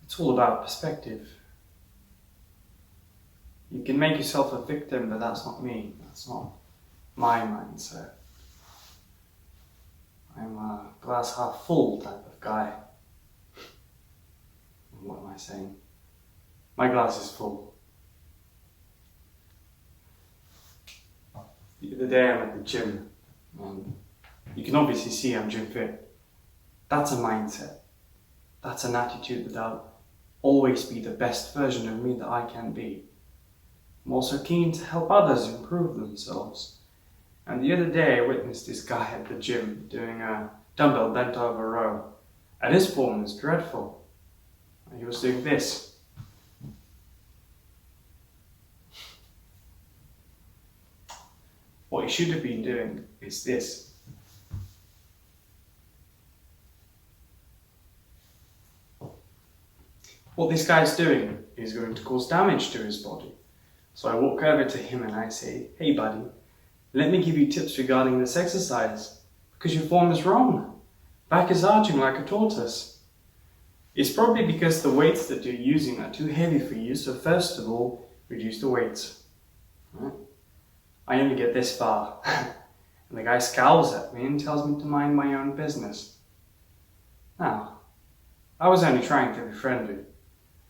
It's all about perspective. You can make yourself a victim, but that's not me. That's not my mindset. I'm a glass half full type of guy. What am I saying? My glass is full. The other day I'm at the gym, and you can obviously see I'm gym fit. That's a mindset. That's an attitude that I'll always be the best version of me that I can be. I'm also keen to help others improve themselves. And the other day I witnessed this guy at the gym doing a dumbbell bent over row. And his form was dreadful. He was doing this. What he should have been doing is this. What this guy's doing is going to cause damage to his body. So I walk over to him and I say, "Hey buddy, let me give you tips regarding this exercise, because your form is wrong. Back is arching like a tortoise. It's probably because the weights that you're using are too heavy for you, so first of all, reduce the weights." Right? I only get this far. And the guy scowls at me and tells me to mind my own business. Now, I was only trying to be friendly.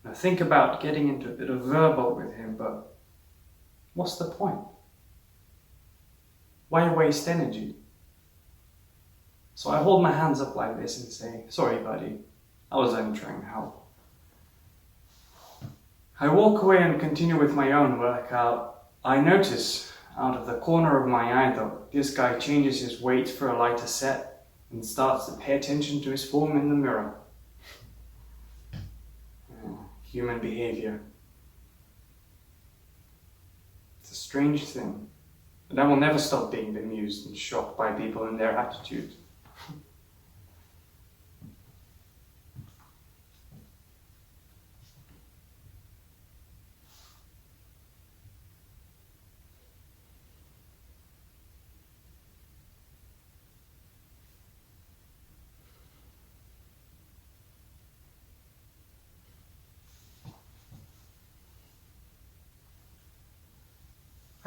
And I think about getting into a bit of verbal with him, but what's the point? Why waste energy? So I hold my hands up like this and say, "Sorry buddy, I was only trying to help." I walk away and continue with my own workout. I notice out of the corner of my eye though, this guy changes his weight for a lighter set and starts to pay attention to his form in the mirror. Human behavior. It's a strange thing, but I will never stop being bemused and shocked by people and their attitude.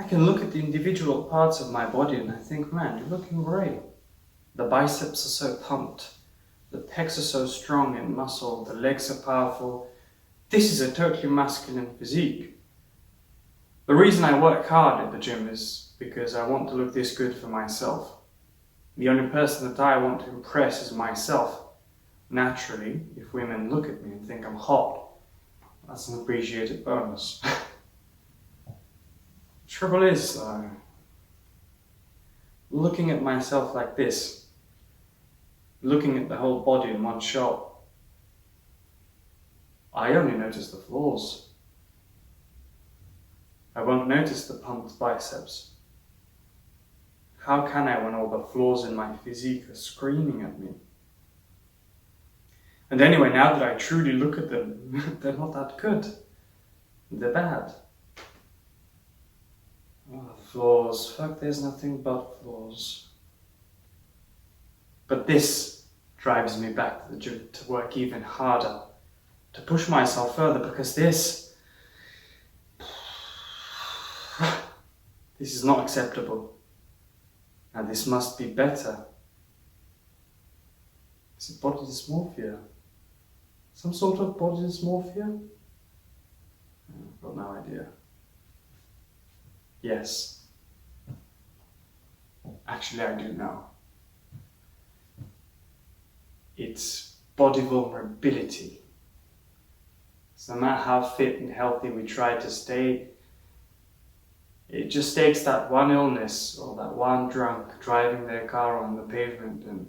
I can look at the individual parts of my body and I think, man, you're looking great. The biceps are so pumped. The pecs are so strong and muscle. The legs are powerful. This is a totally masculine physique. The reason I work hard at the gym is because I want to look this good for myself. The only person that I want to impress is myself. Naturally, if women look at me and think I'm hot, that's an appreciated bonus. Trouble is, though, looking at myself like this, looking at the whole body in one shot, I only notice the flaws. I won't notice the pumped biceps. How can I when all the flaws in my physique are screaming at me? And anyway, now that I truly look at them, they're not that good. They're bad. Oh, flaws. Fuck, there's nothing but flaws. But this drives me back to the gym to work even harder, to push myself further, because this is not acceptable. And this must be better. Is it body dysmorphia? Some sort of body dysmorphia? I've got no idea. Yes. Actually, I do know. It's body vulnerability. So no matter how fit and healthy we try to stay, it just takes that one illness or that one drunk driving their car on the pavement and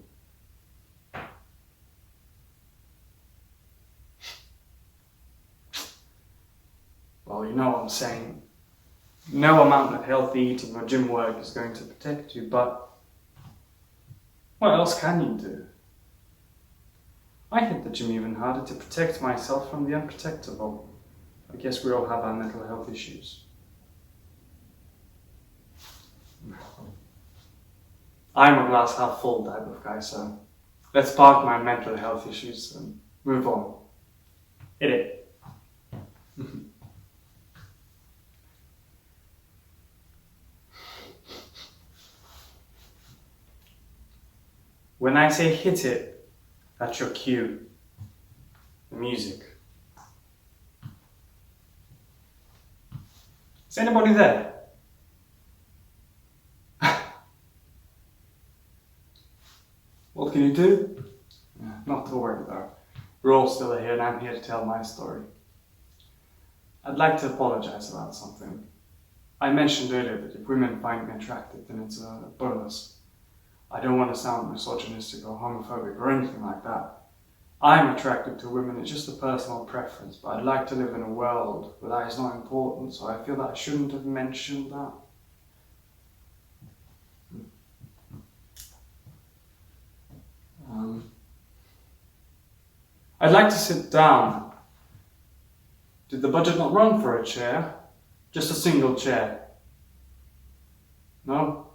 well, you know what I'm saying. No amount of healthy eating or gym work is going to protect you, but what else can you do? I hit the gym even harder to protect myself from the unprotectable. I guess we all have our mental health issues. I'm a glass half full type of guy, so let's park my mental health issues and move on. Hit it. When I say hit it, that's your cue. The music. Is anybody there? What can you do? Not to worry though. We're all still here and I'm here to tell my story. I'd like to apologise about something. I mentioned earlier that if women find me attractive, then it's a bonus. I don't want to sound misogynistic or homophobic or anything like that. I'm attracted to women, it's just a personal preference, but I'd like to live in a world where that is not important, so I feel that I shouldn't have mentioned that. I'd like to sit down. Did the budget not run for a chair? Just a single chair? No?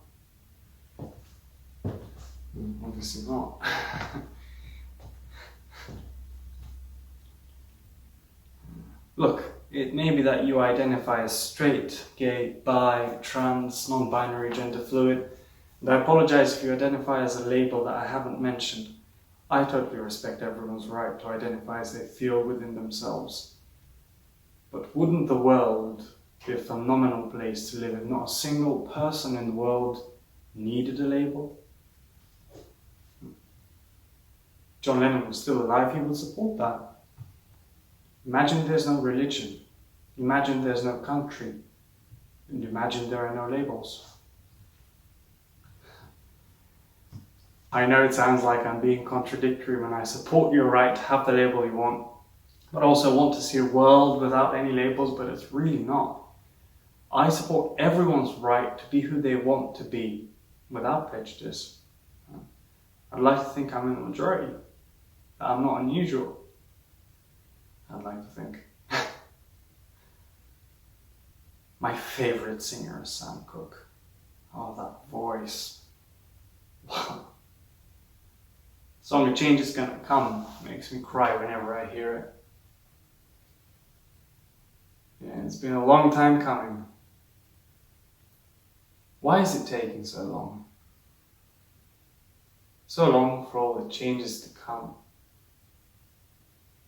Obviously not. Look, it may be that you identify as straight, gay, bi, trans, non-binary, gender fluid, and I apologise if you identify as a label that I haven't mentioned. I totally respect everyone's right to identify as they feel within themselves. But wouldn't the world be a phenomenal place to live if not a single person in the world needed a label? John Lennon was still alive, he would support that. Imagine there's no religion. Imagine there's no country. And imagine there are no labels. I know it sounds like I'm being contradictory when I support your right to have the label you want, but also want to see a world without any labels, but it's really not. I support everyone's right to be who they want to be, without prejudice. I'd like to think I'm in the majority, that I'm not unusual. I'd like to think. My favourite singer is Sam Cooke. Oh, that voice. Wow. Song A Change Is Gonna Come makes me cry whenever I hear it. Yeah, it's been a long time coming. Why is it taking so long? So long for all the changes to come.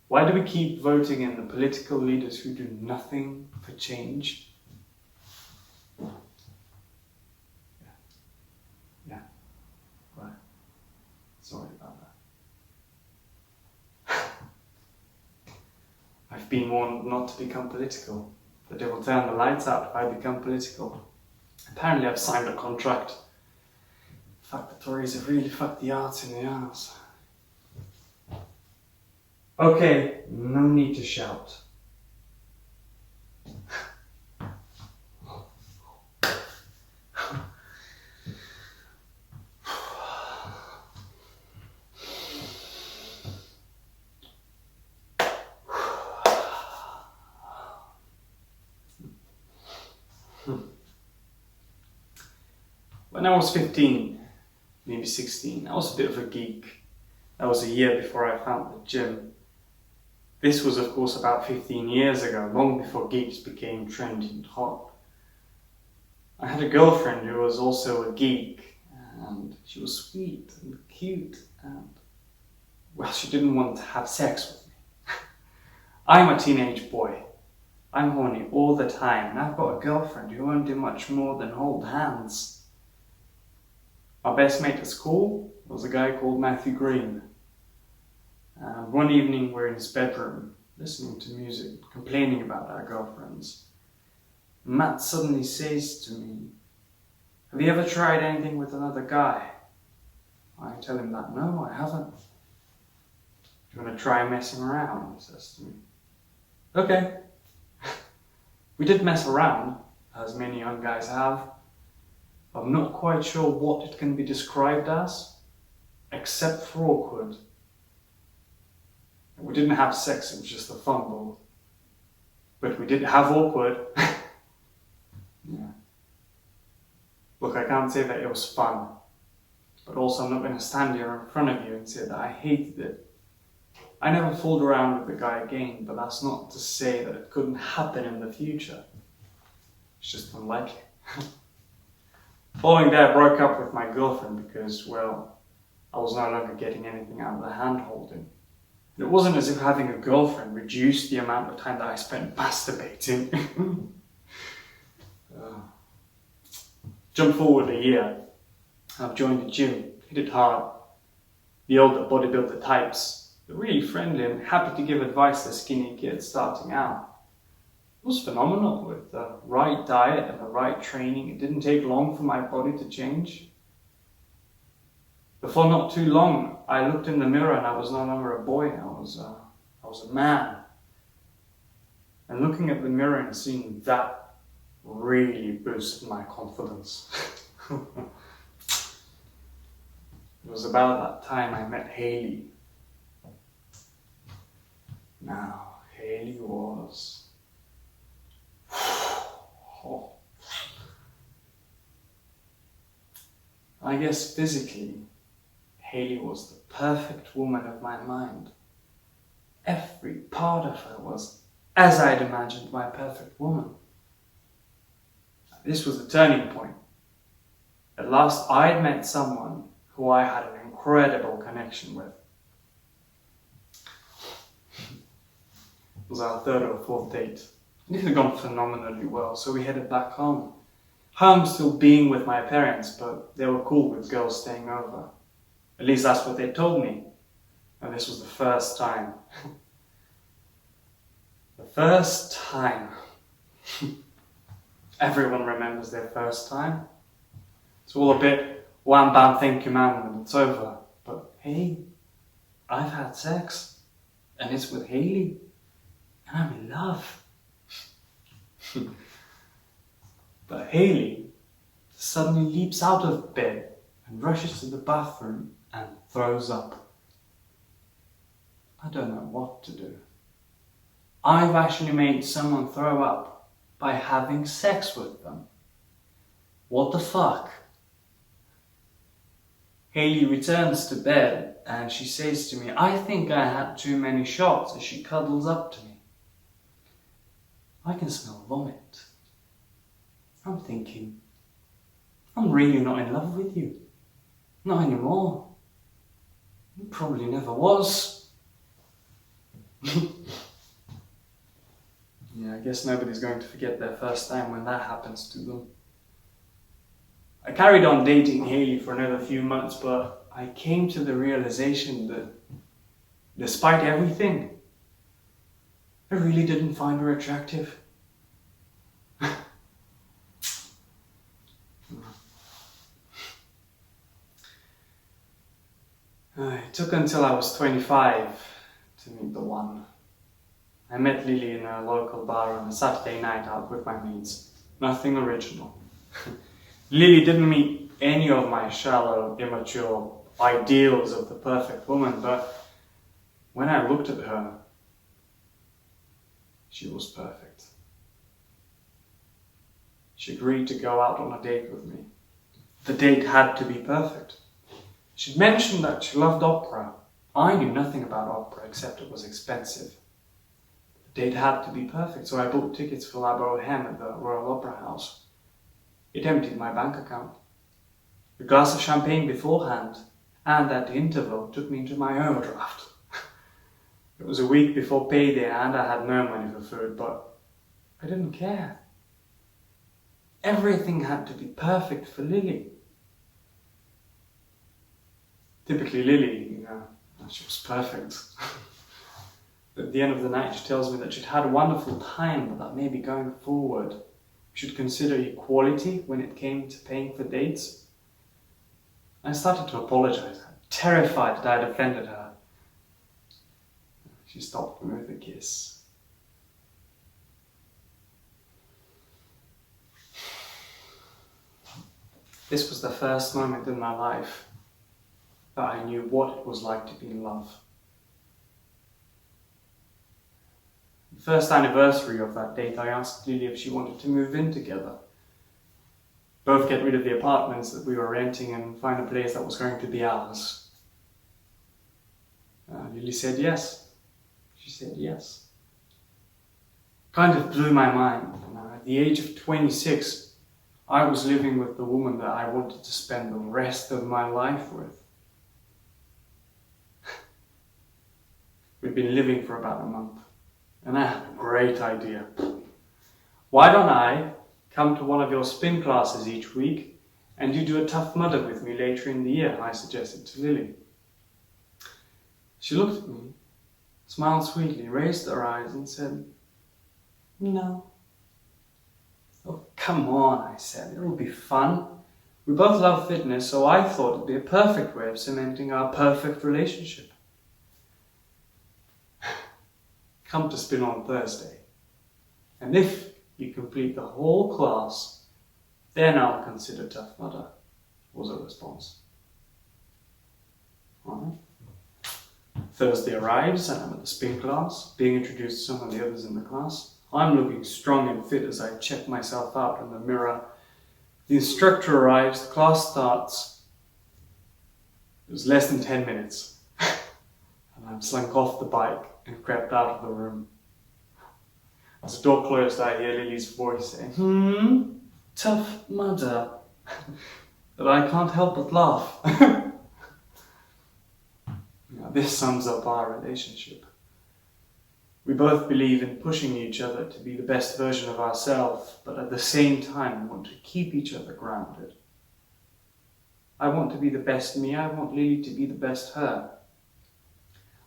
Why do we keep voting in the political leaders who do nothing for change? Yeah. Right. Sorry about that. I've been warned not to become political. That they will turn the lights out if I become political. Apparently I've signed a contract. Fuck, the Tories have really fucked the arts in the arse. Okay, no need to shout. When I was 15, maybe 16, I was a bit of a geek. That was a year before I found the gym. This was, of course, about 15 years ago, long before geeks became trendy and hot. I had a girlfriend who was also a geek, and she was sweet and cute, and, well, she didn't want to have sex with me. I'm a teenage boy. I'm horny all the time, and I've got a girlfriend who won't do much more than hold hands. Our best mate at school was a guy called Matthew Green. One evening we're in his bedroom, listening to music, complaining about our girlfriends. Matt suddenly says to me, "Have you ever tried anything with another guy?" I tell him that, "No, I haven't." "Do you want to try messing around?" he says to me. Okay. We did mess around, as many young guys have. I'm not quite sure what it can be described as, except for awkward. We didn't have sex, it was just a fumble. But we did have awkward. Yeah. Look, I can't say that it was fun, but also I'm not going to stand here in front of you and say that I hated it. I never fooled around with the guy again, but that's not to say that it couldn't happen in the future. It's just unlikely. Following that, I broke up with my girlfriend because, well, I was no longer getting anything out of the hand-holding. It wasn't as if having a girlfriend reduced the amount of time that I spent masturbating. Jump forward a year. I've joined the gym, hit it hard. The older bodybuilder types, they're really friendly and happy to give advice to skinny kids starting out. It was phenomenal. With the right diet and the right training, it didn't take long for my body to change. Before not too long, I looked in the mirror and I was no longer a boy, I was a man. And looking at the mirror and seeing that really boosted my confidence. It was about that time I met Hayley. Now, Hayley was... I guess physically, Hayley was the perfect woman of my mind. Every part of her was as I'd imagined my perfect woman. This was the turning point. At last, I'd met someone who I had an incredible connection with. It was our third or fourth date. It had gone phenomenally well, so we headed back home. Home still being with my parents, but they were cool with girls staying over. At least that's what they told me. And this was the first time. The first time. Everyone remembers their first time. It's all a bit wham bam thank you ma'am when it's over. But hey, I've had sex. And it's with Hayley. And I'm in love. But Hayley suddenly leaps out of bed and rushes to the bathroom and throws up. I don't know what to do. I've actually made someone throw up by having sex with them. What the fuck? Hayley returns to bed and she says to me, I think I had too many shots, as she cuddles up to me. I can smell vomit. I'm thinking, I'm really not in love with you. Not anymore. Probably never was. Yeah, I guess nobody's going to forget their first time when that happens to them. I carried on dating Hayley for another few months, but I came to the realization that despite everything, I really didn't find her attractive. It took until I was 25 to meet the one. I met Lily in a local bar on a Saturday night out with my mates. Nothing original. Lily didn't meet any of my shallow, immature ideals of the perfect woman, but when I looked at her, she was perfect. She agreed to go out on a date with me. The date had to be perfect. She'd mentioned that she loved opera. I knew nothing about opera except it was expensive. The date had to be perfect, so I booked tickets for La Boheme at the Royal Opera House. It emptied my bank account. A glass of champagne beforehand, and at the interval took me into my overdraft. It was a week before payday and I had no money for food, but I didn't care. Everything had to be perfect for Lily. Typically Lily, she was perfect. At the end of the night she tells me that she'd had a wonderful time, but that maybe going forward we should consider equality when it came to paying for dates. I started to apologize, terrified that I'd offended her. She stopped me with a kiss. This was the first moment in my life that I knew what it was like to be in love. The first anniversary of that date, I asked Lily if she wanted to move in together. Both get rid of the apartments that we were renting and find a place that was going to be ours. Lily said yes. said yes. Kind of blew my mind. At the age of 26, I was living with the woman that I wanted to spend the rest of my life with. We'd been living for about a month, and I had a great idea. Why don't I come to one of your spin classes each week, and you do a Tough Mudder with me later in the year, I suggested to Lily. She looked at me, smiled sweetly, raised her eyes and said, "No." "Oh, come on," I said. "It'll be fun. We both love fitness, so I thought it'd be a perfect way of cementing our perfect relationship. Come to spin on Thursday. And if you complete the whole class, then I'll consider Tough Mudder," was her response. All right. Thursday arrives and I'm at the spin class, being introduced to some of the others in the class. I'm looking strong and fit as I check myself out in the mirror. The instructor arrives, the class starts. It was less than 10 minutes. And I'm slunk off the bike and crept out of the room. As the door closed, I hear Lily's voice saying, "Tough Mudder." But I can't help but laugh. Now, this sums up our relationship. We both believe in pushing each other to be the best version of ourselves, but at the same time want to keep each other grounded. I want to be the best me, I want Lily to be the best her.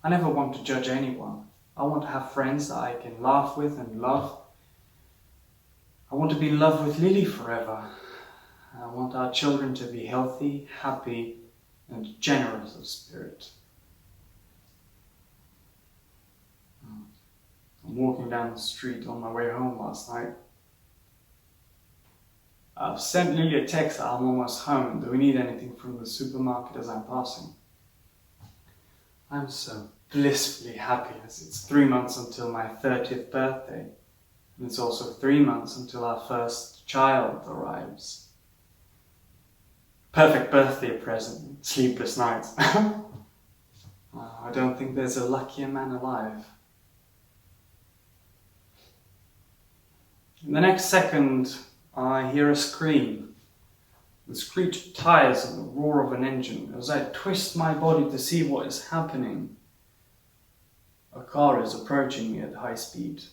I never want to judge anyone. I want to have friends that I can laugh with and love. I want to be in love with Lily forever. I want our children to be healthy, happy, and generous of spirit. I'm walking down the street on my way home last night. I've sent Lily a text that I'm almost home. Do we need anything from the supermarket as I'm passing? I'm so blissfully happy as it's 3 months until my 30th birthday. And it's also 3 months until our first child arrives. Perfect birthday present, sleepless nights. I don't think there's a luckier man alive. In the next second, I hear a scream. The screech of tires and the roar of an engine. As I twist my body to see what is happening, a car is approaching me at high speed.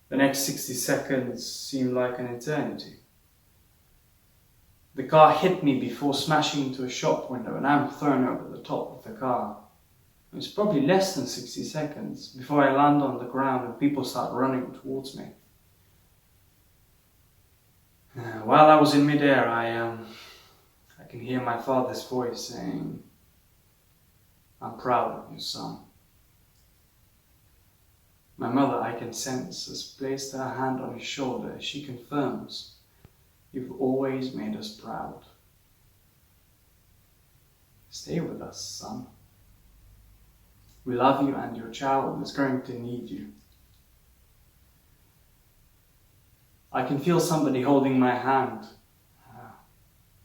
The next 60 seconds seem like an eternity. The car hit me before smashing into a shop window, and I'm thrown over the top of the car. It's probably less than 60 seconds before I land on the ground and people start running towards me. While I was in midair, I can hear my father's voice saying, "I'm proud of you, son." My mother, I can sense, has placed her hand on his shoulder as she confirms, "You've always made us proud. Stay with us, son. We love you and your child is going to need you." I can feel somebody holding my hand.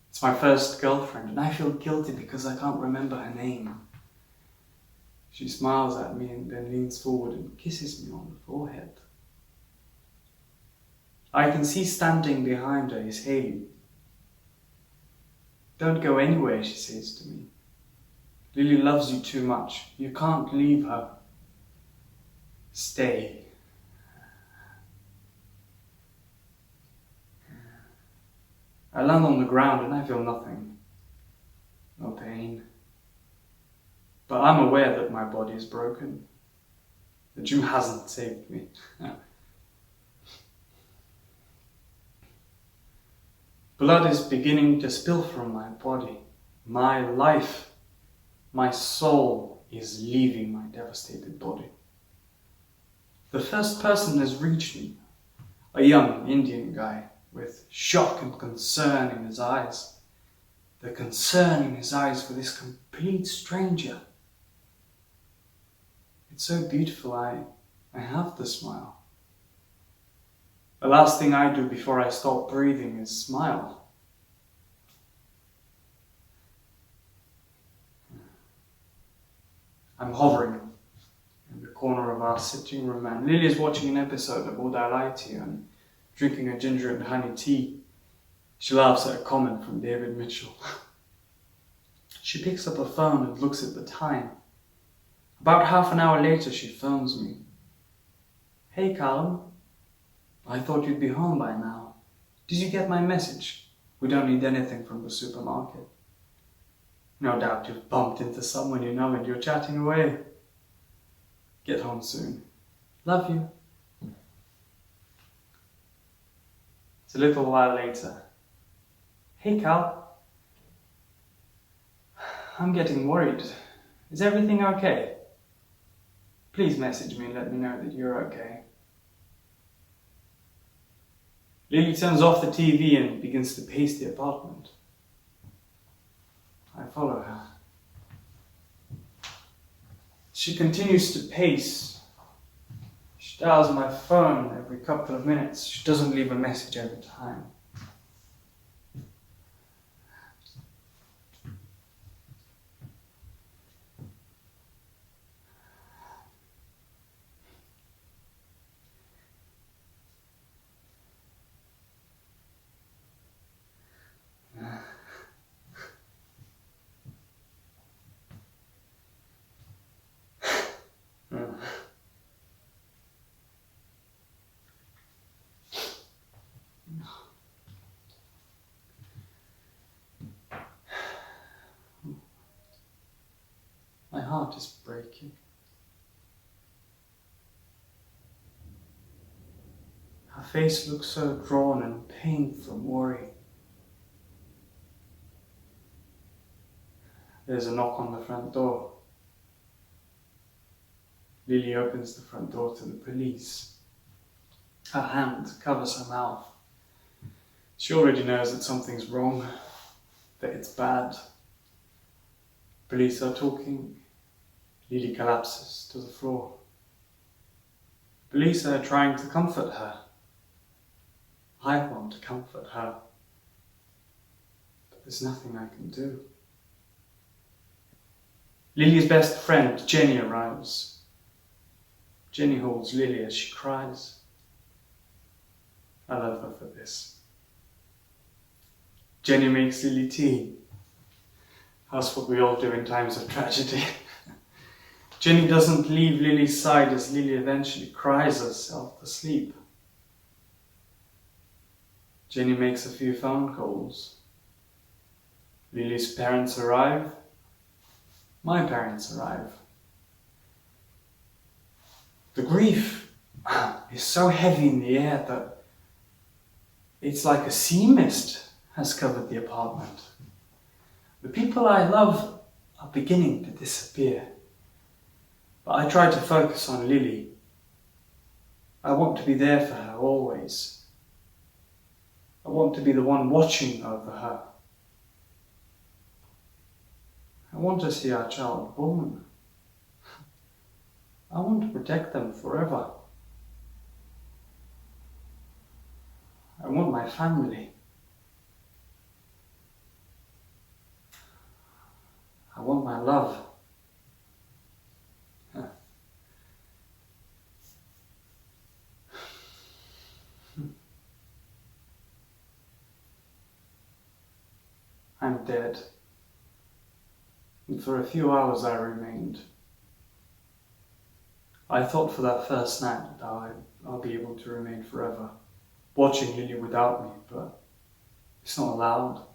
It's my first girlfriend, and I feel guilty because I can't remember her name. She smiles at me and then leans forward and kisses me on the forehead. I can see standing behind her is Haley. "Don't go anywhere," she says to me. "Lily loves you too much. You can't leave her. Stay." I land on the ground and I feel nothing. No pain. But I'm aware that my body is broken. The Jew hasn't saved me. Blood is beginning to spill from my body. My life, my soul is leaving my devastated body. The first person has reached me, a young Indian guy with shock and concern in his eyes. The concern in his eyes for this complete stranger. It's so beautiful, I have to smile. The last thing I do before I stop breathing is smile. I'm hovering corner of our sitting room, and Lily is watching an episode of Would I Lie to You and drinking a ginger and honey tea. She laughs at a comment from David Mitchell. She picks up her phone and looks at the time. About half an hour later, she phones me. Hey, Callum. I thought you'd be home by now. Did you get my message? We don't need anything from the supermarket. No doubt you've bumped into someone you know and you're chatting away. Get home soon. Love you. It's a little while later. Hey, Cal. I'm getting worried. Is everything okay? Please message me and let me know that you're okay. Lily turns off the TV and begins to pace the apartment. I follow her. She continues to pace. She dials my phone every couple of minutes. She doesn't leave a message every time. My heart is breaking. Her face looks so drawn and pained from worry. There's a knock on the front door. Lily opens the front door to the police. Her hand covers her mouth. She already knows that something's wrong, that it's bad. Police are talking. Lily collapses to the floor. Police are trying to comfort her. I want to comfort her, but there's nothing I can do. Lily's best friend, Jenny, arrives. Jenny holds Lily as she cries. I love her for this. Jenny makes Lily tea. That's what we all do in times of tragedy. Jenny doesn't leave Lily's side as Lily eventually cries herself to sleep. Jenny makes a few phone calls. Lily's parents arrive. My parents arrive. The grief is so heavy in the air that it's like a sea mist has covered the apartment. The people I love are beginning to disappear. But I try to focus on Lily. I want to be there for her always. I want to be the one watching over her. I want to see our child born. I want to protect them forever. I want my family. I want my love. I'm dead. And for a few hours I remained. I thought for that first night that I'll be able to remain forever, watching Lily without me, but it's not allowed.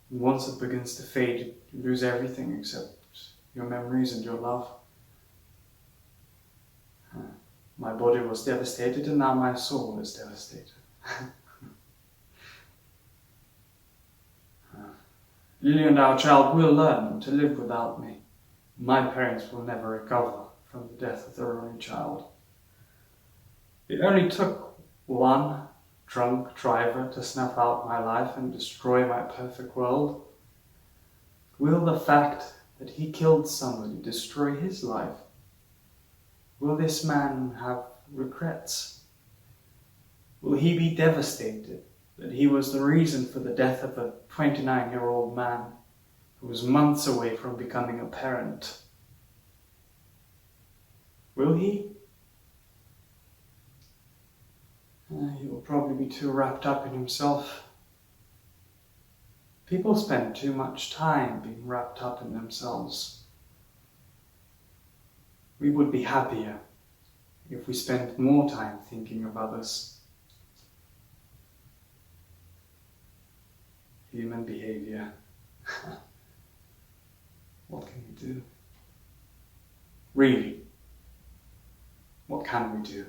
And once it begins to fade, you lose everything except your memories and your love. My body was devastated and now my soul is devastated. Lily and our child will learn to live without me. My parents will never recover from the death of their only child. It only took one drunk driver to snuff out my life and destroy my perfect world. Will the fact that he killed somebody destroy his life? Will this man have regrets? Will he be devastated that he was the reason for the death of a 29-year-old man who was months away from becoming a parent? Will he? He will probably be too wrapped up in himself. People spend too much time being wrapped up in themselves. We would be happier if we spent more time thinking of others. Human behavior. What can we do? Really, what can we do?